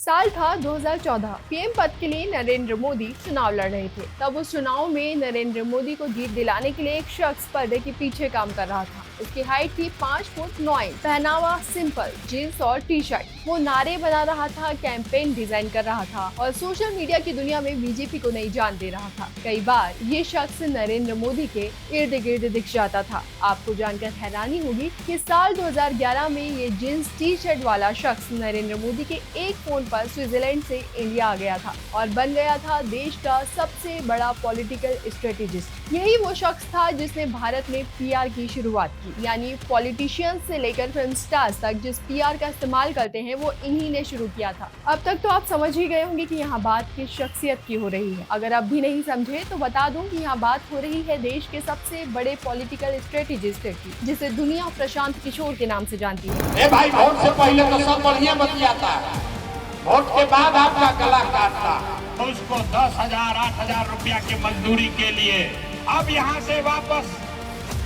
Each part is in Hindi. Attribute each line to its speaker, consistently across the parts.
Speaker 1: साल था 2014। पीएम पद के लिए नरेंद्र मोदी चुनाव लड़ रहे थे। तब उस चुनाव में नरेंद्र मोदी को जीत दिलाने के लिए एक शख्स पर्दे के पीछे काम कर रहा था। उसकी हाइट थी 5 फुट 9 इंच, पहनावा सिंपल जींस और टी शर्ट। वो नारे बना रहा था, कैंपेन डिजाइन कर रहा था और सोशल मीडिया की दुनिया में बीजेपी को नई जान दे रहा था। कई बार ये शख्स नरेंद्र मोदी के इर्द गिर्द दिख जाता था। आपको जानकर हैरानी होगी कि साल 2011 में ये जींस टी शर्ट वाला शख्स नरेंद्र मोदी के एक फोन पर स्विट्जरलैंड से इंडिया आ गया था और बन गया था देश का सबसे बड़ा पॉलिटिकल स्ट्रेटेजिस्ट। यही वो शख्स था जिसने भारत में पीआर की शुरुआत की, यानी पॉलिटिशियंस से लेकर फिल्म स्टार्स तक जिस पीआर का इस्तेमाल करते हैं वो इन्हीं ने शुरू किया था। अब तक तो आप समझ ही गए होंगे कि यहाँ बात किस शख्सियत की हो रही है। अगर अब भी नहीं समझे तो बता दूं कि यहाँ बात हो रही है देश के सबसे बड़े पॉलिटिकल स्ट्रेटेजिस्ट की, जिसे दुनिया प्रशांत किशोर के नाम से जानती है।
Speaker 2: ए भाई, वोट से पहले तो सब बढ़िया बतियाता है, वोट के बाद आपका गला काटता।
Speaker 3: तो उसको 10,000 8,000 रुपया की मजदूरी के लिए अब यहाँ से वापस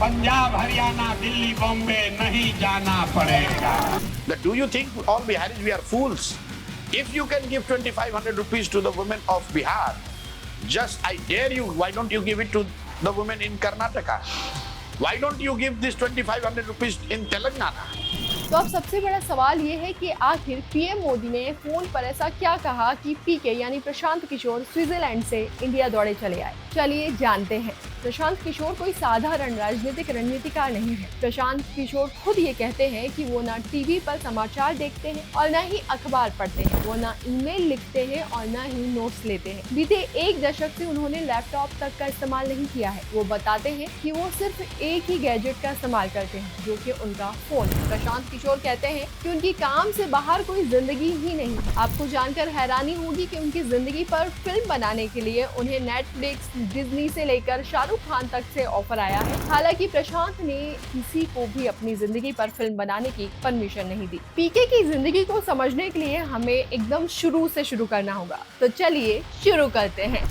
Speaker 3: पंजाब, हरियाणा, दिल्ली, बॉम्बे नहीं जाना पड़ेगा।
Speaker 2: Do you think all Biharis we are fools? If you can give 2,500 rupees to the women of Bihar, just I dare you, why don't you give it to the women in Karnataka? Why don't you give this 2,500 rupees in Telangana?
Speaker 1: तो अब सबसे बड़ा सवाल ये है कि आखिर पीएम मोदी ने फोन पर ऐसा क्या कहा कि पीके यानी प्रशांत किशोर स्विट्जरलैंड से इंडिया दौड़े चले आए। चलिए जानते हैं। प्रशांत किशोर कोई साधारण राजनीतिक रणनीतिकार नहीं है। प्रशांत किशोर खुद ये कहते हैं कि वो ना टीवी पर समाचार देखते हैं और न ही अखबार पढ़ते हैं। वो ना ईमेल लिखते हैं और न ही नोट्स लेते हैं। बीते एक दशक से उन्होंने लैपटॉप तक का इस्तेमाल नहीं किया है। वो बताते हैं कि वो सिर्फ एक ही गैजेट का इस्तेमाल करते हैं, जो कि उनका फोन। प्रशांत किशोर कहते हैं कि उनकी काम से बाहर कोई जिंदगी ही नहीं। आपको जानकर हैरानी होगी कि उनकी जिंदगी पर फिल्म बनाने के लिए उन्हें नेटफ्लिक्स, डिज्नी से लेकर शाहरुख खान तक से ऑफर आया है। हालांकि प्रशांत ने किसी को भी अपनी जिंदगी पर फिल्म बनाने की परमिशन नहीं दी। पीके की जिंदगी को समझने के लिए हमें एकदम शुरू से शुरू करना होगा। तो चलिए शुरू करते हैं।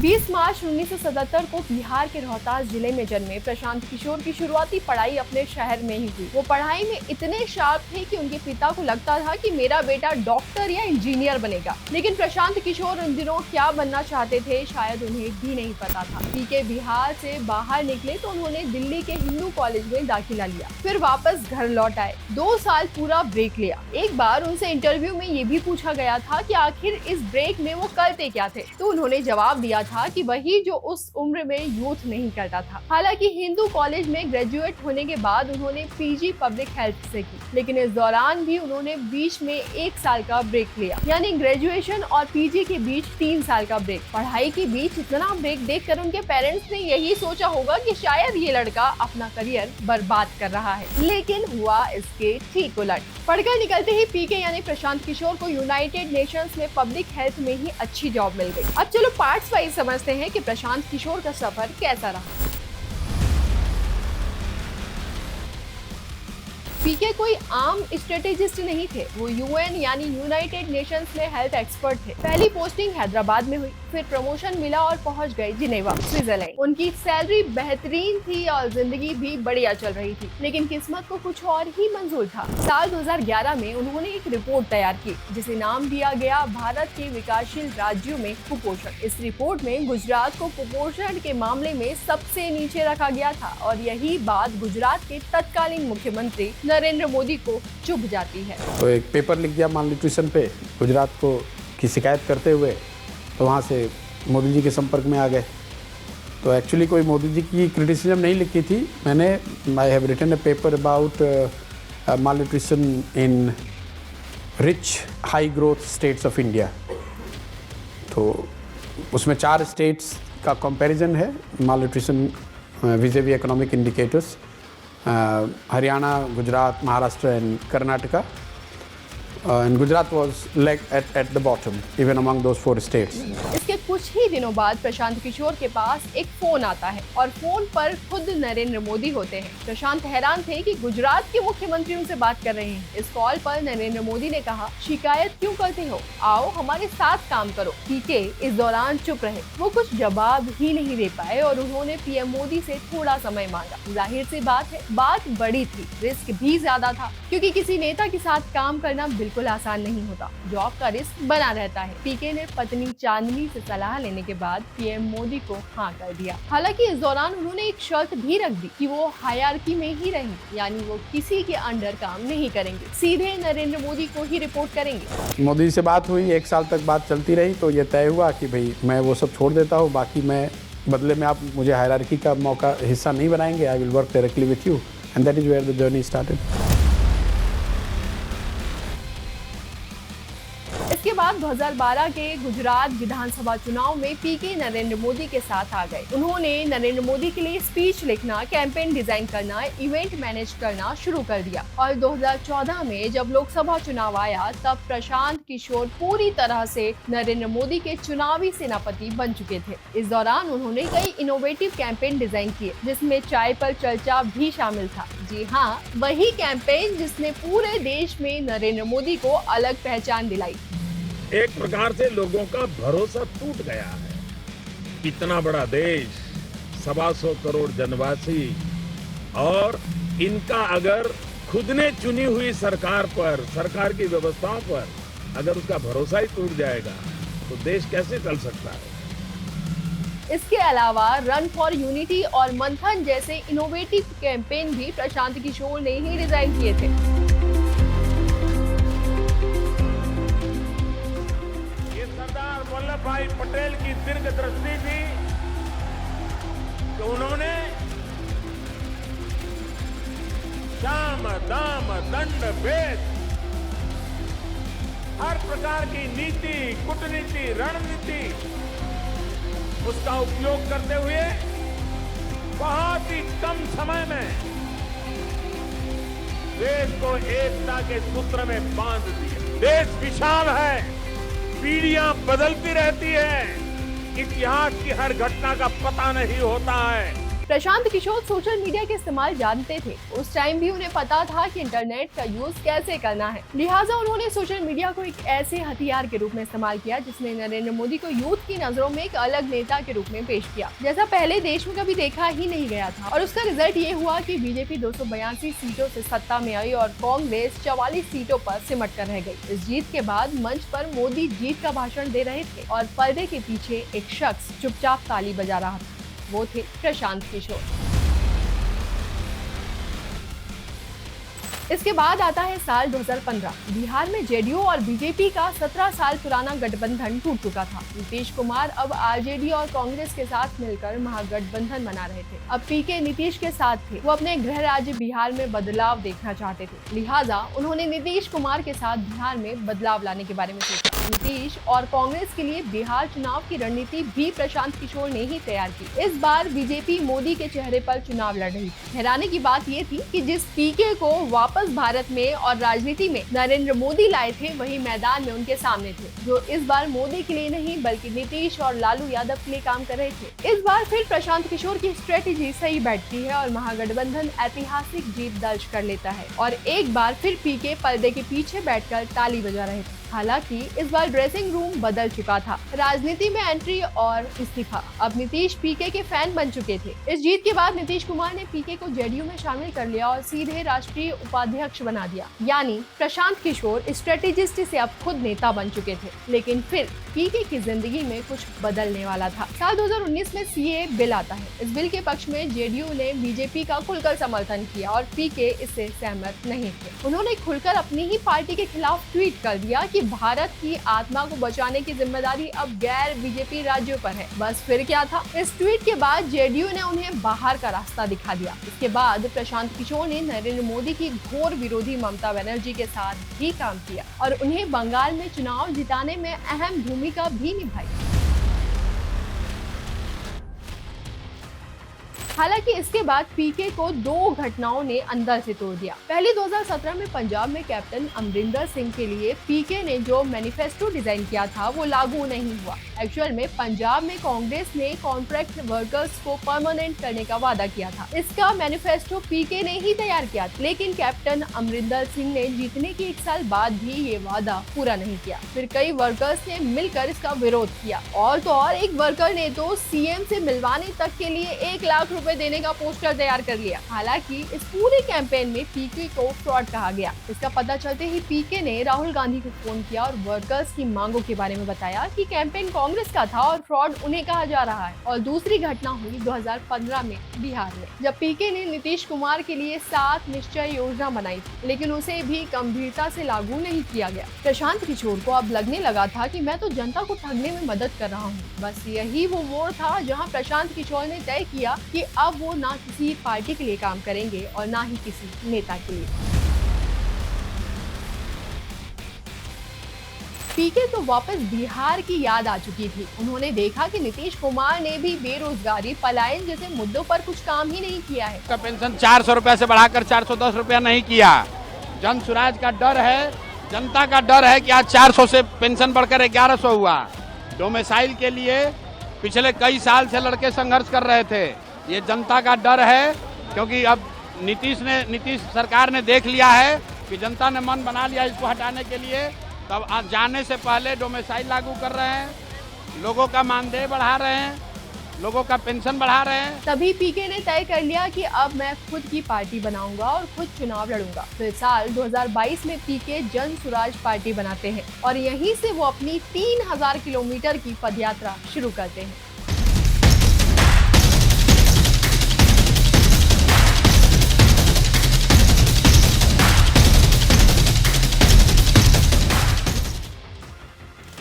Speaker 1: 20 मार्च 1977 को बिहार के रोहतास जिले में जन्मे प्रशांत किशोर की शुरुआती पढ़ाई अपने शहर में ही हुई। वो पढ़ाई में इतने शार्प थे कि उनके पिता को लगता था कि मेरा बेटा डॉक्टर या इंजीनियर बनेगा। लेकिन प्रशांत किशोर उन दिनों क्या बनना चाहते थे शायद उन्हें भी नहीं पता था। पीके बिहार से बाहर निकले तो उन्होंने दिल्ली के हिंदू कॉलेज में दाखिला लिया, फिर वापस घर लौट आए। 2 साल पूरा ब्रेक लिया। एक बार उनसे इंटरव्यू में ये भी पूछा गया था कि आखिर इस ब्रेक में वो करते क्या थे, तो उन्होंने जवाब दिया था कि वही जो उस उम्र में यूथ नहीं करता था। हालांकि हिंदू कॉलेज में ग्रेजुएट होने के बाद उन्होंने पीजी पब्लिक हेल्थ से की, लेकिन इस दौरान भी उन्होंने बीच में 1 साल का ब्रेक लिया, यानी ग्रेजुएशन और पीजी के बीच 3 साल का ब्रेक। पढ़ाई के बीच इतना ब्रेक देखकर उनके पेरेंट्स ने यही सोचा होगा कि शायद ये लड़का अपना करियर बर्बाद कर रहा है, लेकिन हुआ इसके ठीक उलट। पढ़कर निकलते ही पीके यानी प्रशांत किशोर को यूनाइटेड नेशंस में पब्लिक हेल्थ में ही अच्छी जॉब मिल गई। अब चलो पार्ट्स वाइज समझते हैं कि प्रशांत किशोर का सफर कैसा रहा। पीके कोई आम स्ट्रेटेजिस्ट नहीं थे। वो यूएन यानी यूनाइटेड नेशंस में हेल्थ एक्सपर्ट थे। पहली पोस्टिंग हैदराबाद में हुई, फिर प्रमोशन मिला और पहुंच गए जिनेवा, स्विट्जरलैंड। उनकी सैलरी बेहतरीन थी और जिंदगी भी बढ़िया चल रही थी, लेकिन किस्मत को कुछ और ही मंजूर था। साल 2011 में उन्होंने एक रिपोर्ट तैयार की जिसे नाम दिया गया भारत के विकासशील राज्यों में कुपोषण। इस रिपोर्ट में गुजरात को कुपोषण के मामले में सबसे नीचे रखा गया था और यही बात गुजरात के तत्कालीन मुख्यमंत्री नरेंद्र मोदी को चुभ जाती है।
Speaker 4: तो एक पेपर लिख दिया माल न्यूट्रिशन पे गुजरात को की शिकायत करते हुए, तो वहाँ से मोदी जी के संपर्क में आ गए। तो एक्चुअली कोई मोदी जी की क्रिटिसिज्म नहीं लिखी थी मैंने। I have written a paper about malnutrition in rich high growth states of India. तो उसमें 4 स्टेट्स का कंपैरिजन है malnutrition vis-a-vis economic indicators, Haryana, Gujarat, Maharashtra and Karnataka, and Gujarat was like at the bottom even among those 4 states.
Speaker 1: इसके कुछ ही दिनों बाद प्रशांत किशोर के पास एक फोन आता है और फोन पर खुद नरेंद्र मोदी होते हैं। प्रशांत हैरान थे कि गुजरात के मुख्यमंत्री उनसे बात कर रहे हैं। इस कॉल पर नरेंद्र मोदी ने कहा, शिकायत क्यों करते हो, आओ हमारे साथ काम करो। पीके इस दौरान चुप रहे, वो कुछ जवाब ही नहीं दे पाए और उन्होंने पीएम मोदी से थोड़ा समय मांगा। जाहिर सी बात है, बात बड़ी थी, रिस्क भी ज्यादा था, क्योंकि किसी नेता के साथ काम करना बिल्कुल आसान नहीं होता। जॉब का रिस्क बना रहता है। पीके ने पत्नी चांदनी से सलाह लेने के बाद पीएम मोदी को हाँ कर दिया। हालांकि इस दौरान उन्होंने एक शर्त भी रख दी कि वो हायरार्की में ही रहेंगे, यानी वो किसी के अंडर काम नहीं करेंगे, सीधे नरेंद्र मोदी को ही रिपोर्ट करेंगे।
Speaker 4: मोदी से बात हुई, 1 साल तक बात चलती रही, तो ये तय हुआ कि भाई मैं वो सब छोड़ देता हूँ, बाकी मैं बदले में आप मुझे हायरार्की का मौका हिस्सा नहीं बनाएंगे। I will work directly with you and that is where the journey started.
Speaker 1: इसके बाद 2012 के गुजरात विधानसभा चुनाव में पीके नरेंद्र मोदी के साथ आ गए। उन्होंने नरेंद्र मोदी के लिए स्पीच लिखना, कैंपेन डिजाइन करना, इवेंट मैनेज करना शुरू कर दिया। और 2014 में जब लोकसभा चुनाव आया, तब प्रशांत किशोर पूरी तरह से नरेंद्र मोदी के चुनावी सेनापति बन चुके थे। इस दौरान उन्होंने कई इनोवेटिव कैंपेन डिजाइन किए, जिसमें चाय पर चर्चा भी शामिल था। जी हाँ, वही कैंपेन जिसने पूरे देश में नरेंद्र मोदी को अलग पहचान दिलाई।
Speaker 3: एक प्रकार से लोगों का भरोसा टूट गया है। इतना बड़ा देश, 125 करोड़ जनवासी, और इनका अगर खुद ने चुनी हुई सरकार पर, सरकार की व्यवस्थाओं पर अगर उसका भरोसा ही टूट जाएगा तो देश कैसे चल सकता है।
Speaker 1: इसके अलावा रन फॉर यूनिटी और मंथन जैसे इनोवेटिव कैंपेन भी प्रशांत किशोर ने ही डिजाइन किए थे।
Speaker 3: वल्लभ भाई पटेल की दीर्घ दृष्टि थी कि उन्होंने साम दाम दंड भेद हर प्रकार की नीति, कूटनीति, रणनीति उसका उपयोग करते हुए बहुत ही कम समय में देश को एकता के सूत्र में बांध दिया। देश विशाल है, पीढ़ियां बदलती रहती है, इतिहास की हर घटना का पता नहीं होता है।
Speaker 1: प्रशांत किशोर सोशल मीडिया के इस्तेमाल जानते थे। उस टाइम भी उन्हें पता था कि इंटरनेट का यूज कैसे करना है। लिहाजा उन्होंने सोशल मीडिया को एक ऐसे हथियार के रूप में इस्तेमाल किया जिसने नरेंद्र मोदी को यूथ की नजरों में एक अलग नेता के रूप में पेश किया, जैसा पहले देश में कभी देखा ही नहीं गया था। और उसका रिजल्ट ये हुआ कि बीजेपी 282 सीटों से सत्ता में आई और कांग्रेस 44 सीटों पर सिमट कर रह गई। इस जीत के बाद मंच पर मोदी जीत का भाषण दे रहे थे और पर्दे के पीछे एक शख्स चुपचाप ताली बजा रहा था। वो थे प्रशांत किशोर। इसके बाद आता है साल 2015। बिहार में जेडीयू और बीजेपी का 17 साल पुराना गठबंधन टूट चुका था। नीतीश कुमार अब आरजेडी और कांग्रेस के साथ मिलकर महागठबंधन बना रहे थे। अब पीके नीतीश के साथ थे। वो अपने गृह राज्य बिहार में बदलाव देखना चाहते थे, लिहाजा उन्होंने नीतीश कुमार के साथ बिहार में बदलाव लाने के बारे में सोचा। नीतीश और कांग्रेस के लिए बिहार चुनाव की रणनीति भी प्रशांत किशोर ने ही तैयार की। इस बार बीजेपी मोदी के चेहरे पर चुनाव लड़ रही थी। हैरानी की बात ये थी कि जिस पीके को वापस भारत में और राजनीति में नरेंद्र मोदी लाए थे, वही मैदान में उनके सामने थे, जो इस बार मोदी के लिए नहीं बल्कि नीतीश और लालू यादव के लिए काम कर रहे थे। इस बार फिर प्रशांत किशोर की स्ट्रेटेजी सही बैठती है और महागठबंधन ऐतिहासिक जीत दर्ज कर लेता है और एक बार फिर पीके पर्दे के पीछे बैठकर ताली बजा रहे थे। हालांकि इस बार ड्रेसिंग रूम बदल चुका था। राजनीति में एंट्री और इस्तीफा। अब नीतीश पीके के फैन बन चुके थे। इस जीत के बाद नीतीश कुमार ने पीके को जेडीयू में शामिल कर लिया और सीधे राष्ट्रीय उपाध्यक्ष बना दिया। यानी प्रशांत किशोर स्ट्रेटेजिस्ट से अब खुद नेता बन चुके थे। लेकिन फिर पीके की जिंदगी में कुछ बदलने वाला था। साल 2019 में सीए बिल आता है। इस बिल के पक्ष में जेडीयू ने बीजेपी का खुलकर समर्थन किया और पीके इससे सहमत नहीं थे। उन्होंने खुलकर अपनी ही पार्टी के खिलाफ ट्वीट कर दिया कि भारत की आत्मा को बचाने की जिम्मेदारी अब गैर बीजेपी राज्यों पर है। बस फिर क्या था? इस ट्वीट के बाद जेडीयू ने उन्हें बाहर का रास्ता दिखा दिया। इसके बाद प्रशांत किशोर ने नरेंद्र मोदी की घोर विरोधी ममता बनर्जी के साथ भी काम किया और उन्हें बंगाल में चुनाव जिताने में अहम भूमिका भी निभाई। हालांकि इसके बाद पीके को 2 घटनाओं ने अंदर से तोड़ दिया। पहली 2017 में पंजाब में कैप्टन अमरिंदर सिंह के लिए पीके ने जो मैनिफेस्टो डिजाइन किया था वो लागू नहीं हुआ। एक्चुअल में पंजाब में कांग्रेस ने कॉन्ट्रैक्ट वर्कर्स को परमानेंट करने का वादा किया था। इसका मैनिफेस्टो पीके ने ही तैयार किया, लेकिन कैप्टन अमरिंदर सिंह ने जीतने के 1 साल बाद भी ये वादा पूरा नहीं किया। फिर कई वर्कर्स ने मिलकर इसका विरोध किया और तो और एक वर्कर ने तो सीएम से मिलवाने तक के लिए 1 लाख रुपए देने का पोस्टर तैयार कर लिया। हालांकि इस पूरे कैंपेन में पीके को फ्रॉड कहा गया। इसका पता चलते ही पीके ने राहुल गांधी को फोन किया और वर्कर्स की मांगों के बारे में बताया कि कैंपेन कांग्रेस का था और फ्रॉड उन्हें कहा जा रहा है। और दूसरी घटना हुई 2015 में बिहार में, जब पीके ने नीतीश कुमार के लिए 7 निश्चय योजना बनाई थी, लेकिन उसे भी गंभीरता से लागू नहीं किया गया। प्रशांत किशोर को अब लगने लगा था कि मैं तो जनता को ठगने में मदद कर रहा हूँ। बस यही वो मोड़ था जहाँ प्रशांत किशोर ने तय किया कि अब वो ना किसी पार्टी के लिए काम करेंगे और ना ही किसी नेता के लिए। पीके तो वापस बिहार की याद आ चुकी थी। उन्होंने देखा कि नीतीश कुमार ने भी बेरोजगारी, पलायन जैसे मुद्दों पर कुछ काम ही नहीं किया है।
Speaker 5: का पेंशन 400 रुपया से बढ़ाकर 410 रुपया नहीं किया। जन सुराज का डर है, जनता का डर है कि आज 400 से पेंशन बढ़कर 1100 हुआ। डोमिसाइल के लिए पिछले कई साल से लड़के संघर्ष कर रहे थे। ये जनता का डर है, क्योंकि अब नीतीश सरकार ने देख लिया है कि जनता ने मन बना लिया इसको हटाने के लिए। तब आज जाने से पहले डोमिसाइल लागू कर रहे हैं, लोगों का मानदेय बढ़ा रहे हैं, लोगों का पेंशन बढ़ा रहे हैं।
Speaker 1: तभी पीके ने तय कर लिया कि अब मैं खुद की पार्टी बनाऊंगा और खुद चुनाव लड़ूंगा। फिर साल 2022 में पीके जन सुराज पार्टी बनाते हैं और यहीं से वो अपनी 3000 किलोमीटर की पदयात्रा शुरू करते हैं।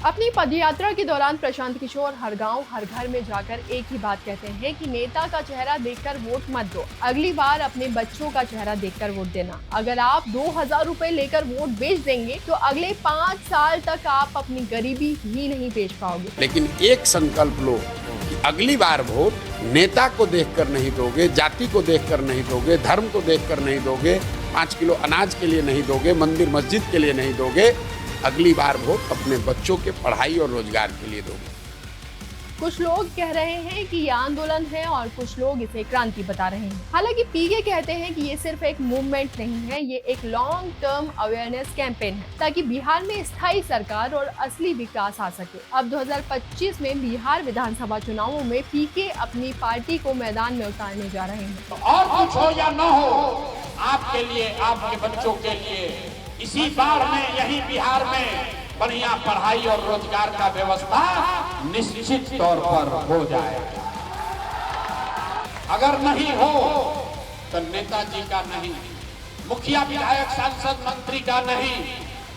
Speaker 1: अपनी पदयात्रा के दौरान प्रशांत किशोर हर गांव हर घर में जाकर एक ही बात कहते हैं कि नेता का चेहरा देखकर वोट मत दो, अगली बार अपने बच्चों का चेहरा देखकर वोट देना। अगर आप 2000 रुपए लेकर वोट बेच देंगे तो अगले 5 साल तक आप अपनी गरीबी ही नहीं बेच पाओगे।
Speaker 6: लेकिन एक संकल्प लो कि अगली बार वोट नेता को देखकर नहीं दोगे, जाति को देखकर नहीं दोगे, धर्म को देखकर नहीं दोगे, 5 किलो अनाज के लिए नहीं दोगे, मंदिर मस्जिद के लिए नहीं दोगे। अगली बार वोट अपने बच्चों के पढ़ाई और रोजगार के लिए दोगे।
Speaker 1: कुछ लोग कह रहे हैं कि ये आंदोलन है और कुछ लोग इसे क्रांति बता रहे हैं। हालांकि पीके कहते हैं कि ये सिर्फ एक मूवमेंट नहीं है, ये एक लॉन्ग टर्म अवेयरनेस कैंपेन है ताकि बिहार में स्थायी सरकार और असली विकास आ सके। अब 2025 में बिहार विधानसभा चुनावों में पीके अपनी पार्टी को मैदान में उतारने जा रहे हैं।
Speaker 5: तो और कुछ हो या न हो, आपके लिए, आपके बच्चों के लिए इसी बार में यही बिहार में बढ़िया पढ़ाई और रोजगार का व्यवस्था निश्चित तौर पर हो जाएगा। अगर नहीं हो तो नेताजी का नहीं, मुखिया विधायक सांसद मंत्री का नहीं,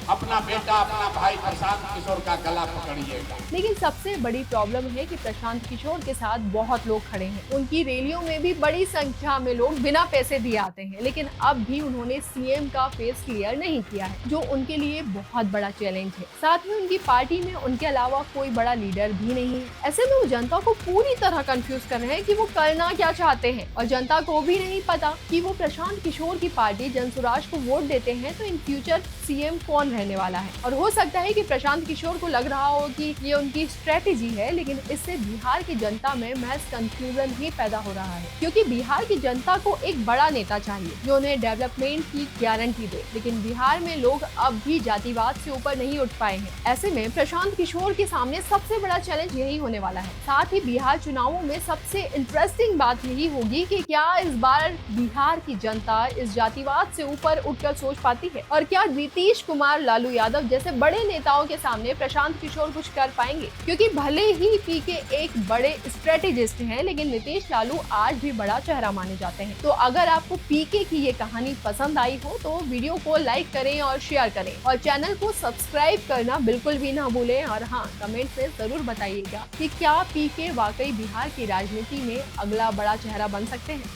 Speaker 5: अपना बेटा अपना भाई प्रशांत किशोर का गला पकड़िएगा।
Speaker 1: लेकिन सबसे बड़ी प्रॉब्लम है कि प्रशांत किशोर के साथ बहुत लोग खड़े हैं। उनकी रैलियों में भी बड़ी संख्या में लोग बिना पैसे दिए आते हैं, लेकिन अब भी उन्होंने सीएम का फेस क्लियर नहीं किया है, जो उनके लिए बहुत बड़ा चैलेंज है। साथ में उनकी पार्टी में उनके अलावा कोई बड़ा लीडर भी नहीं है। ऐसे में वो जनता को पूरी तरह कंफ्यूज कर रहे हैं कि वो करना क्या चाहते हैं, और जनता को भी नहीं पता कि वो प्रशांत किशोर की पार्टी जनसुराज को वोट देते हैं तो इन फ्यूचर सीएम कौन रहने वाला है। और हो सकता है कि प्रशांत किशोर को लग रहा हो कि ये उनकी स्ट्रेटेजी है, लेकिन इससे बिहार की जनता में महज कंफ्यूजन ही पैदा हो रहा है, क्योंकि बिहार की जनता को एक बड़ा नेता चाहिए जो उन्हें डेवलपमेंट की गारंटी दे। लेकिन बिहार में लोग अब भी जातिवाद से ऊपर नहीं उठ पाए हैं। ऐसे में प्रशांत किशोर के सामने सबसे बड़ा चैलेंज यही होने वाला है। साथ ही बिहार चुनावों में सबसे इंटरेस्टिंग बात यही होगी कि क्या इस बार बिहार की जनता इस जातिवाद से ऊपर उठकर सोच पाती है, और क्या नीतीश कुमार, लालू यादव जैसे बड़े नेताओं के सामने प्रशांत किशोर कुछ कर पाएंगे। क्योंकि भले ही पीके एक बड़े स्ट्रेटेजिस्ट हैं, लेकिन नीतीश, लालू आज भी बड़ा चेहरा माने जाते हैं। तो अगर आपको पीके की ये कहानी पसंद आई हो तो वीडियो को लाइक करें और शेयर करें, और चैनल को सब्सक्राइब करना बिल्कुल भी ना भूलें। और हाँ, कमेंट में जरूर बताइएगा कि क्या पीके वाकई बिहार की राजनीति में अगला बड़ा चेहरा बन सकते हैं।